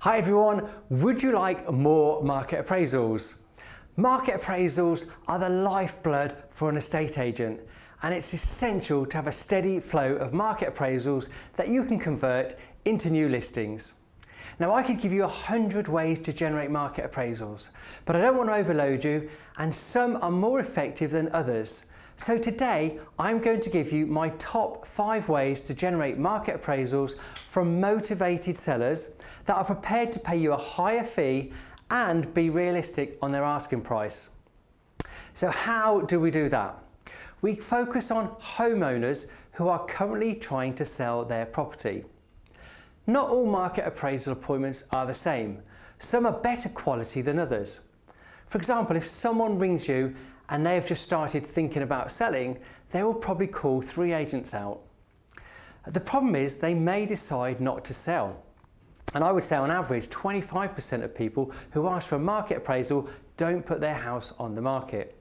Hi everyone, would you like more market appraisals? Market appraisals are the lifeblood for an estate agent, and it's essential to have a steady flow of market appraisals that you can convert into new listings. Now, I could give you 100 ways to generate market appraisals, but I don't want to overload you, and some are more effective than others. So today, I'm going to give you my top 5 ways to generate market appraisals from motivated sellers that are prepared to pay you a higher fee and be realistic on their asking price. So how do we do that? We focus on homeowners who are currently trying to sell their property. Not all market appraisal appointments are the same. Some are better quality than others. For example, if someone rings you and they have just started thinking about selling, they will probably call 3 agents out. The problem is they may decide not to sell. And I would say on average, 25% of people who ask for a market appraisal don't put their house on the market.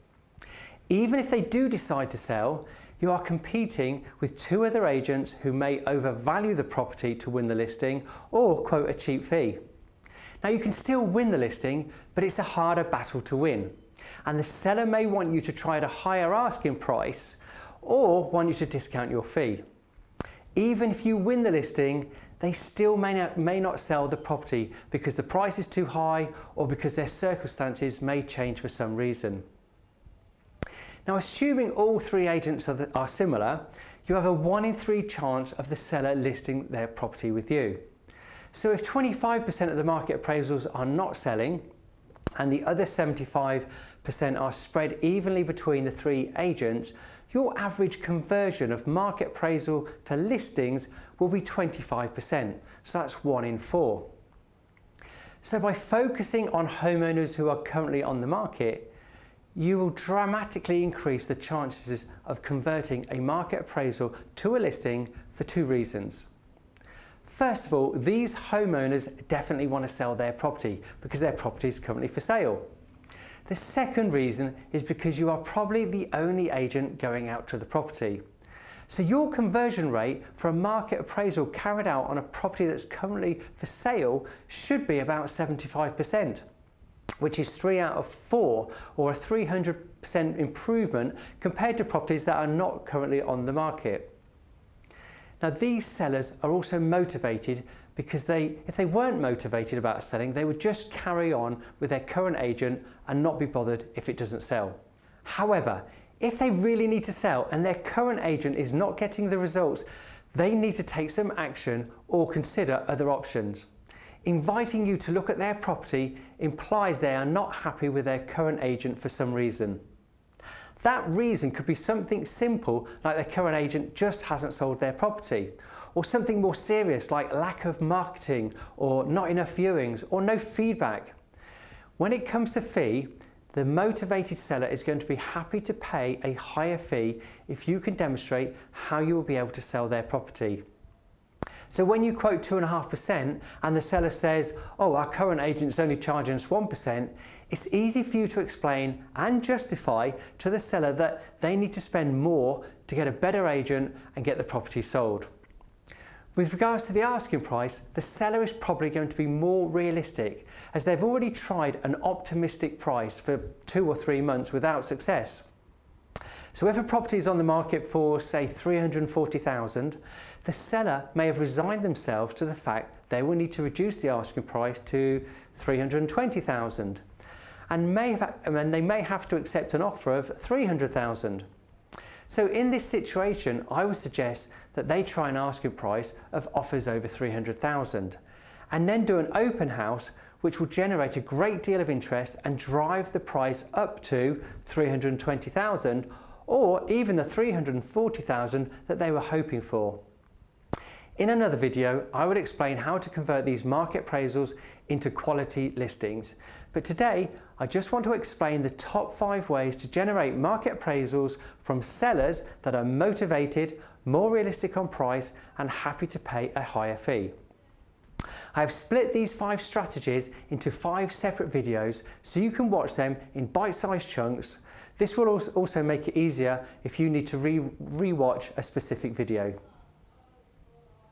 Even if they do decide to sell, you are competing with 2 other agents who may overvalue the property to win the listing or quote a cheap fee. Now, you can still win the listing, but it's a harder battle to win. And the seller may want you to try at a higher asking price or want you to discount your fee. Even if you win the listing, they still may not sell the property because the price is too high or because their circumstances may change for some reason. Now, assuming all 3 agents are similar, you have a 1 in 3 chance of the seller listing their property with you. So if 25% of the market appraisals are not selling and the other 75% are spread evenly between the 3 agents, your average conversion of market appraisal to listings will be 25%. So that's 1 in 4. So by focusing on homeowners who are currently on the market, you will dramatically increase the chances of converting a market appraisal to a listing for 2 reasons. First of all, these homeowners definitely want to sell their property because their property is currently for sale. The second reason is because you are probably the only agent going out to the property. So your conversion rate for a market appraisal carried out on a property that's currently for sale should be about 75%, which is 3 out of 4, or a 300% improvement compared to properties that are not currently on the market. Now, these sellers are also motivated because if they weren't motivated about selling, they would just carry on with their current agent and not be bothered if it doesn't sell. However, if they really need to sell and their current agent is not getting the results, they need to take some action or consider other options. Inviting you to look at their property implies they are not happy with their current agent for some reason. That reason could be something simple like their current agent just hasn't sold their property, or something more serious like lack of marketing or not enough viewings or no feedback. When it comes to fee, the motivated seller is going to be happy to pay a higher fee if you can demonstrate how you will be able to sell their property. So when you quote 2.5% and the seller says, oh, our current agent's only charging us 1%, it's easy for you to explain and justify to the seller that they need to spend more to get a better agent and get the property sold. With regards to the asking price, the seller is probably going to be more realistic as they've already tried an optimistic price for 2 or 3 months without success. So if a property is on the market for, say, $340,000, the seller may have resigned themselves to the fact they will need to reduce the asking price to $320,000, and they may have to accept an offer of $300,000. So in this situation, I would suggest that they try an asking price of offers over $300,000, and then do an open house, which will generate a great deal of interest and drive the price up to $320,000, or even the $340,000 that they were hoping for. In another video, I would explain how to convert these market appraisals into quality listings. But today, I just want to explain the top 5 ways to generate market appraisals from sellers that are motivated, more realistic on price, and happy to pay a higher fee. I have split these 5 strategies into 5 separate videos so you can watch them in bite-sized chunks. This will also make it easier if you need to re-watch a specific video.